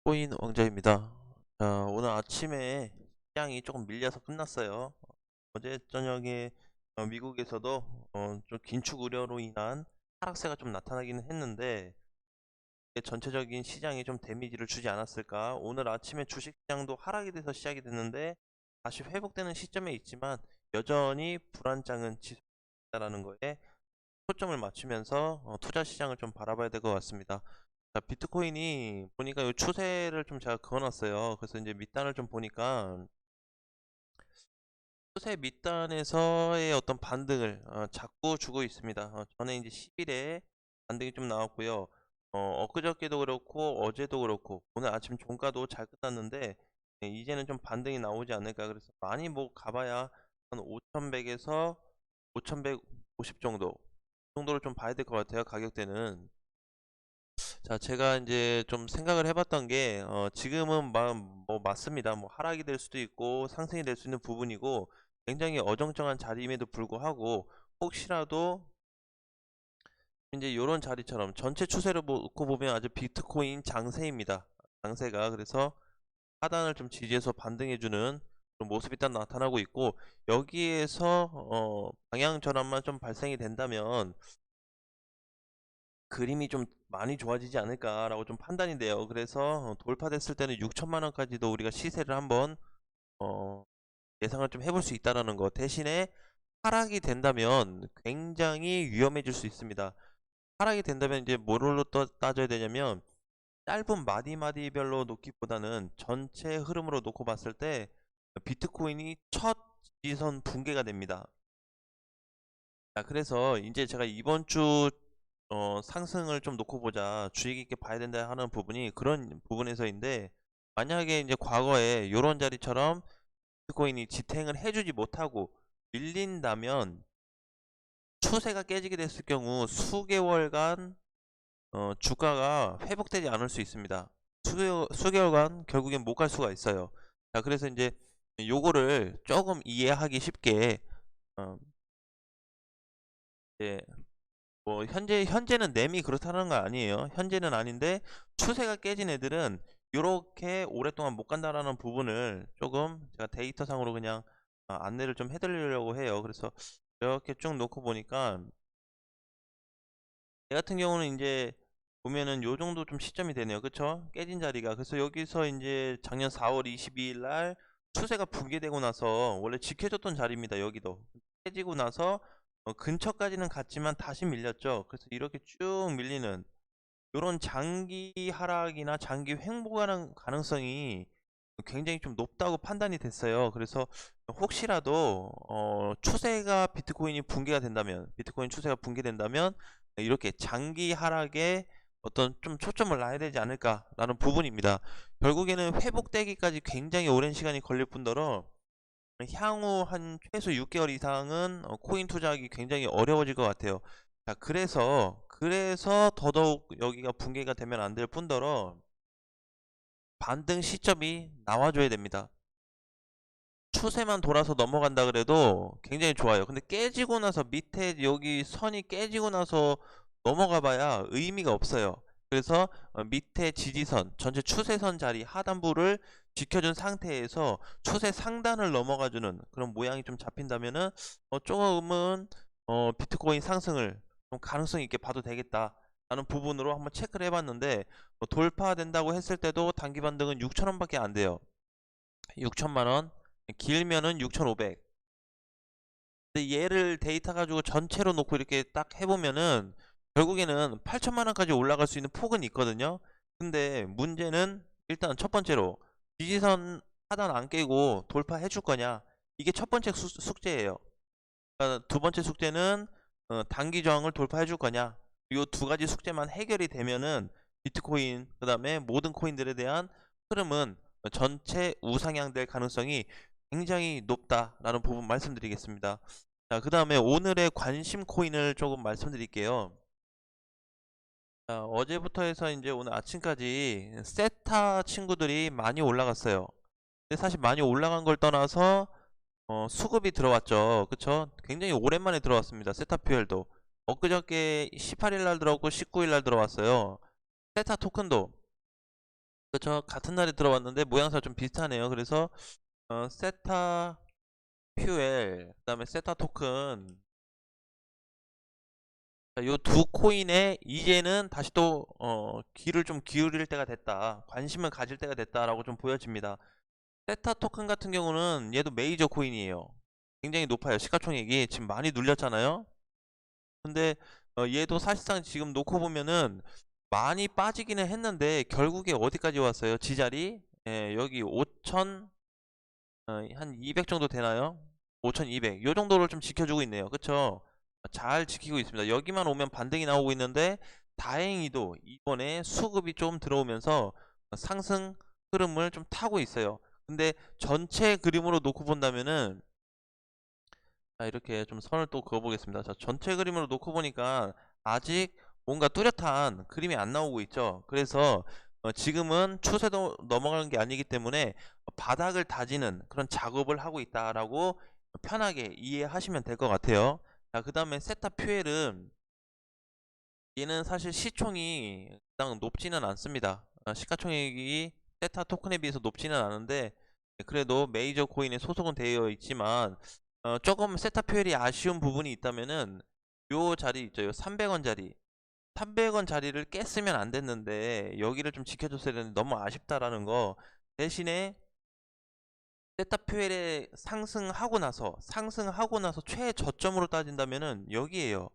코인 왕자입니다. 자, 오늘 아침에 시장이 조금 밀려서 끝났어요. 어제 저녁에 미국에서도 좀 긴축 우려로 인한 하락세가 좀 나타나기는 했는데 이게 전체적인 시장에 좀 데미지를 주지 않았을까? 오늘 아침에 주식시장도 하락이 돼서 시작이 됐는데 다시 회복되는 시점에 있지만 여전히 불안장은 지속된다는 거에 초점을 맞추면서 투자 시장을 좀 바라봐야 될 것 같습니다. 자, 비트코인이 보니까 이 추세를 좀 제가 그어놨어요. 그래서 이제 밑단을 좀 보니까 추세 밑단에서의 어떤 반등을 자꾸 주고 있습니다. 전에 이제 10일에 반등이 좀 나왔고요. 엊그저께도 그렇고 어제도 그렇고 오늘 아침 종가도 잘 끝났는데 이제는 좀 반등이 나오지 않을까. 그래서 많이 뭐 가봐야 한 5100에서 5150 정도로 좀 봐야 될 것 같아요. 가격대는. 자, 제가 이제 좀 생각을 해봤던 게, 지금은 뭐 맞습니다. 뭐 하락이 될 수도 있고 상승이 될 수 있는 부분이고 굉장히 어정쩡한 자리임에도 불구하고 혹시라도 이제 이런 자리처럼 전체 추세를 놓고 보면 아주 비트코인 장세입니다. 장세가 그래서 하단을 좀 지지해서 반등해주는 그런 모습이 딱 나타나고 있고 여기에서 방향 전환만 좀 발생이 된다면 그림이 좀 많이 좋아지지 않을까라고 좀 판단이 돼요. 그래서 돌파됐을 때는 6천만 원까지도 우리가 시세를 한번 어, 예상을 좀 해볼 수 있다라는 거. 대신에 하락이 된다면 굉장히 위험해질 수 있습니다. 하락이 된다면 이제 뭐로 따져야 되냐면 짧은 마디마디별로 놓기보다는 전체 흐름으로 놓고 봤을 때 비트코인이 첫 지지선 붕괴가 됩니다. 자, 그래서 이제 제가 이번 주 상승을 좀 놓고 보자, 주의 깊게 봐야 된다 하는 부분이 그런 부분에서인데, 만약에 이제 과거에 이런 자리처럼 비트코인이 지탱을 해주지 못하고 밀린다면 추세가 깨지게 됐을 경우 수개월간 주가가 회복되지 않을 수 있습니다. 수개월간 결국엔 못 갈 수가 있어요. 자, 그래서 이제 요거를 조금 이해하기 쉽게 어, 이제 뭐 현재는 램이 그렇다는 거 아니에요. 현재는 아닌데 추세가 깨진 애들은 이렇게 오랫동안 못 간다라는 부분을 조금 제가 데이터상으로 그냥 안내를 좀 해드리려고 해요. 그래서 이렇게 쭉 놓고 보니까 얘 같은 경우는 이제 보면은 요 정도 좀 시점이 되네요. 그쵸? 깨진 자리가. 그래서 여기서 이제 작년 4월 22일 날 추세가 붕괴되고 나서 원래 지켜줬던 자리입니다. 여기도. 깨지고 나서 근처까지는 갔지만 다시 밀렸죠. 그래서 이렇게 쭉 밀리는 요런 장기 하락이나 장기 횡보하는 가능성이 굉장히 좀 높다고 판단이 됐어요. 그래서 혹시라도 추세가 비트코인이 붕괴가 된다면, 비트코인 추세가 붕괴된다면 이렇게 장기 하락에 어떤 좀 초점을 놔야 되지 않을까라는 부분입니다. 결국에는 회복되기까지 굉장히 오랜 시간이 걸릴 뿐더러 향후 한 최소 6개월 이상은 코인 투자하기 굉장히 어려워질 것 같아요. 자, 그래서 더더욱 여기가 붕괴가 되면 안 될 뿐더러 반등 시점이 나와줘야 됩니다. 추세만 돌아서 넘어간다 그래도 굉장히 좋아요. 근데 깨지고 나서 밑에 여기 선이 깨지고 나서 넘어가 봐야 의미가 없어요. 그래서 밑에 지지선, 전체 추세선 자리 하단부를 지켜준 상태에서 추세 상단을 넘어가주는 그런 모양이 좀 잡힌다면은 조금은 비트코인 상승을 좀 가능성 있게 봐도 되겠다 라는 부분으로 한번 체크를 해봤는데 돌파된다고 했을 때도 단기 반등은 6천원밖에 안 돼요. 6천만원, 길면은 6,500. 근데 얘를 데이터 가지고 전체로 놓고 이렇게 딱 해보면은 결국에는 8천만 원까지 올라갈 수 있는 폭은 있거든요. 근데 문제는 일단 첫 번째로 지지선 하단 안 깨고 돌파해 줄 거냐? 이게 첫 번째 숙제예요. 두 번째 숙제는 단기 저항을 돌파해 줄 거냐? 이 두 가지 숙제만 해결이 되면은 비트코인 그다음에 모든 코인들에 대한 흐름은 전체 우상향될 가능성이 굉장히 높다라는 부분 말씀드리겠습니다. 자, 그다음에 오늘의 관심 코인을 조금 말씀드릴게요. 자, 어제부터 해서 이제 오늘 아침까지 세타 친구들이 많이 올라갔어요. 근데 사실 많이 올라간 걸 떠나서 수급이 들어왔죠. 그쵸? 굉장히 오랜만에 들어왔습니다. 세타퓨엘도. 엊그저께 18일 날 들어왔고 19일 날 들어왔어요. 세타 토큰도. 그쵸? 같은 날에 들어왔는데 모양새가 좀 비슷하네요. 그래서 세타 퓨엘, 그다음에 세타 토큰, 요 두 코인에 이제는 다시 또 귀를 좀 기울일 때가 됐다, 관심을 가질 때가 됐다라고 좀 보여집니다. 세타 토큰 같은 경우는 얘도 메이저 코인이에요. 굉장히 높아요. 시가총액이 지금 많이 눌렸잖아요. 근데 얘도 사실상 지금 놓고 보면은 많이 빠지기는 했는데 결국에 어디까지 왔어요? 지자리, 예, 여기 5천, 한 200 정도 되나요? 5200, 요 정도를 좀 지켜주고 있네요. 그쵸? 잘 지키고 있습니다. 여기만 오면 반등이 나오고 있는데 다행히도 이번에 수급이 좀 들어오면서 상승 흐름을 좀 타고 있어요. 근데 전체 그림으로 놓고 본다면은, 자, 이렇게 좀 선을 또 그어 보겠습니다. 자, 전체 그림으로 놓고 보니까 아직 뭔가 뚜렷한 그림이 안 나오고 있죠. 그래서 지금은 추세도 넘어가는 게 아니기 때문에 바닥을 다지는 그런 작업을 하고 있다라고 편하게 이해하시면 될 것 같아요. 자, 그 다음에 세타 퓨엘은, 얘는 사실 시총이 그닥 높지는 않습니다. 시가총액이 세타 토큰에 비해서 높지는 않은데 그래도 메이저 코인에 소속은 되어 있지만 조금 세타 퓨엘이 아쉬운 부분이 있다면은 요 자리 있죠. 요 300원 자리. 300원 자리를 깼으면 안 됐는데 여기를 좀 지켜줬어야 되는데 너무 아쉽다라는 거. 대신에 세타 퓨엘에 상승하고 나서 최저점으로 따진다면은 여기에요.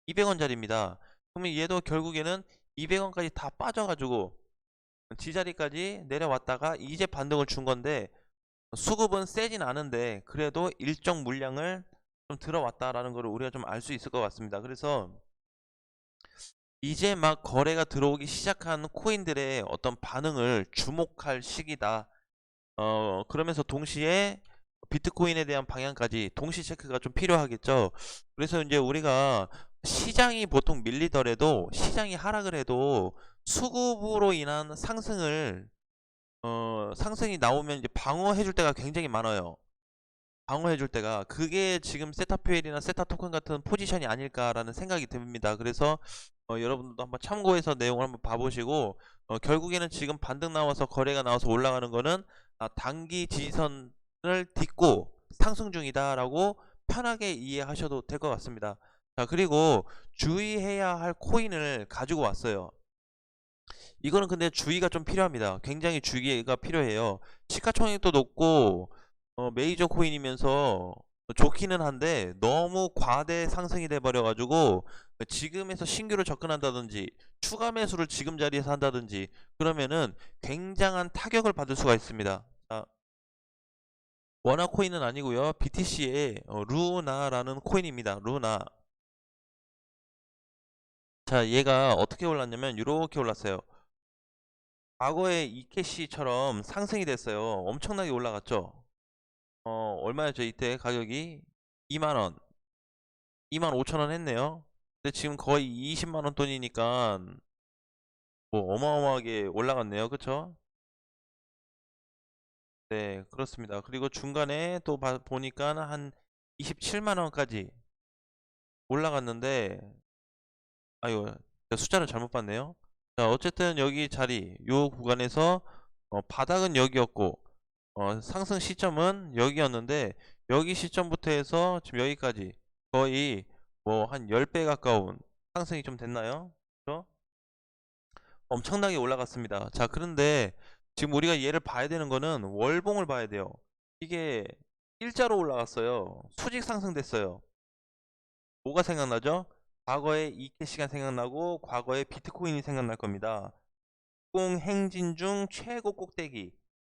200원 자리입니다. 그러면 얘도 결국에는 200원까지 다 빠져가지고 지자리까지 내려왔다가 이제 반등을 준 건데, 수급은 세진 않은데 그래도 일정 물량을 좀 들어왔다라는 걸 우리가 좀 알 수 있을 것 같습니다. 그래서 이제 막 거래가 들어오기 시작한 코인들의 어떤 반응을 주목할 시기다. 그러면서 동시에 비트코인에 대한 방향까지 동시 체크가 좀 필요하겠죠. 그래서 이제 우리가 시장이 보통 밀리더라도, 시장이 하락을 해도 수급으로 인한 상승이 나오면 이제 방어해 줄 때가 굉장히 많아요. 방어해 줄 때가, 그게 지금 세타퓨엘이나 세타토큰 같은 포지션이 아닐까라는 생각이 듭니다. 그래서 여러분들도 한번 참고해서 내용을 한번 봐보시고, 결국에는 지금 반등 나와서 거래가 나와서 올라가는 거는 단기 지지선을 딛고 상승 중이다라고 편하게 이해하셔도 될 것 같습니다. 자, 그리고 주의해야 할 코인을 가지고 왔어요. 이거는 근데 주의가 좀 필요합니다. 굉장히 주의가 필요해요. 시가총액도 높고 메이저 코인이면서 좋기는 한데 너무 과대 상승이 돼 버려 가지고 지금에서 신규로 접근한다든지 추가 매수를 지금 자리에서 한다든지 그러면은 굉장한 타격을 받을 수가 있습니다. 자, 원화 코인은 아니고요. BTC의 루나라는 코인입니다. 루나. 자, 얘가 어떻게 올랐냐면 이렇게 올랐어요. 과거에 이캐시처럼 상승이 됐어요. 엄청나게 올라갔죠. 얼마였죠? 이때 가격이 2만원, 2만 5천원 했네요. 근데 지금 거의 20만원 돈이니까 뭐 어마어마하게 올라갔네요. 그쵸? 네, 그렇습니다. 그리고 중간에 또 보니까 한 27만원까지 올라갔는데, 아유, 제가 숫자를 잘못 봤네요. 자, 어쨌든 여기 자리, 요 구간에서 바닥은 여기였고 상승 시점은 여기였는데, 여기 시점부터 해서 지금 여기까지 거의 뭐 한 10배 가까운 상승이 좀 됐나요? 그죠? 엄청나게 올라갔습니다. 자, 그런데 지금 우리가 얘를 봐야 되는 거는 월봉을 봐야 돼요. 이게 일자로 올라갔어요. 수직 상승됐어요. 뭐가 생각나죠? 과거의 이캐시가 생각나고 과거의 비트코인이 생각날 겁니다. 행진 중 최고 꼭대기.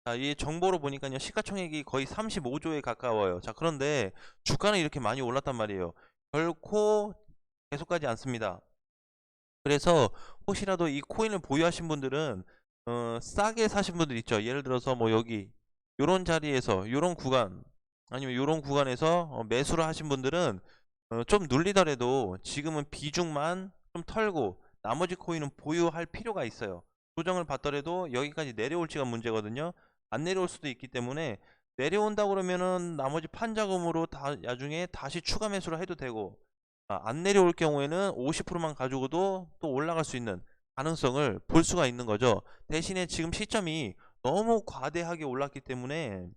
자, 이 정보로 보니까요, 시가총액이 거의 35조에 가까워요. 자, 그런데 주가는 이렇게 많이 올랐단 말이에요. 결코 계속 가지 않습니다. 그래서 혹시라도 이 코인을 보유하신 분들은 싸게 사신 분들 있죠. 예를 들어서 뭐 여기 요런 자리에서 요런 구간, 아니면 요런 구간에서 매수를 하신 분들은 좀 눌리더라도 지금은 비중만 좀 털고 나머지 코인은 보유할 필요가 있어요. 조정을 받더라도 여기까지 내려올지가 문제거든요. 안 내려올 수도 있기 때문에, 내려온다 그러면은 나머지 판자금으로 나중에 다시 추가 매수를 해도 되고, 안 내려올 경우에는 50%만 가지고도 또 올라갈 수 있는 가능성을 볼 수가 있는 거죠. 대신에 지금 시점이 너무 과대하게 올랐기 때문에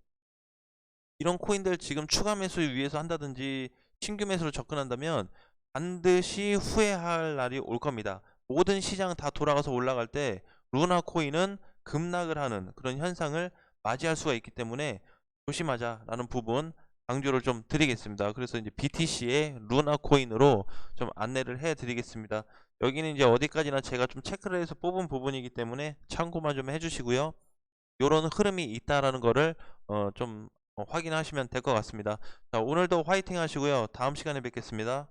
이런 코인들 지금 추가 매수 위해서 한다든지 신규 매수로 접근한다면 반드시 후회할 날이 올 겁니다. 모든 시장 다 돌아가서 올라갈 때 루나 코인은 급락을 하는 그런 현상을 맞이할 수가 있기 때문에 조심하자라는 부분 강조를 좀 드리겠습니다. 그래서 이제 BTC의 루나 코인으로 좀 안내를 해 드리겠습니다. 여기는 이제 어디까지나 제가 좀 체크를 해서 뽑은 부분이기 때문에 참고만 좀 해주시고요. 요런 흐름이 있다라는 거를 좀 확인하시면 될 것 같습니다. 자, 오늘도 화이팅 하시고요. 다음 시간에 뵙겠습니다.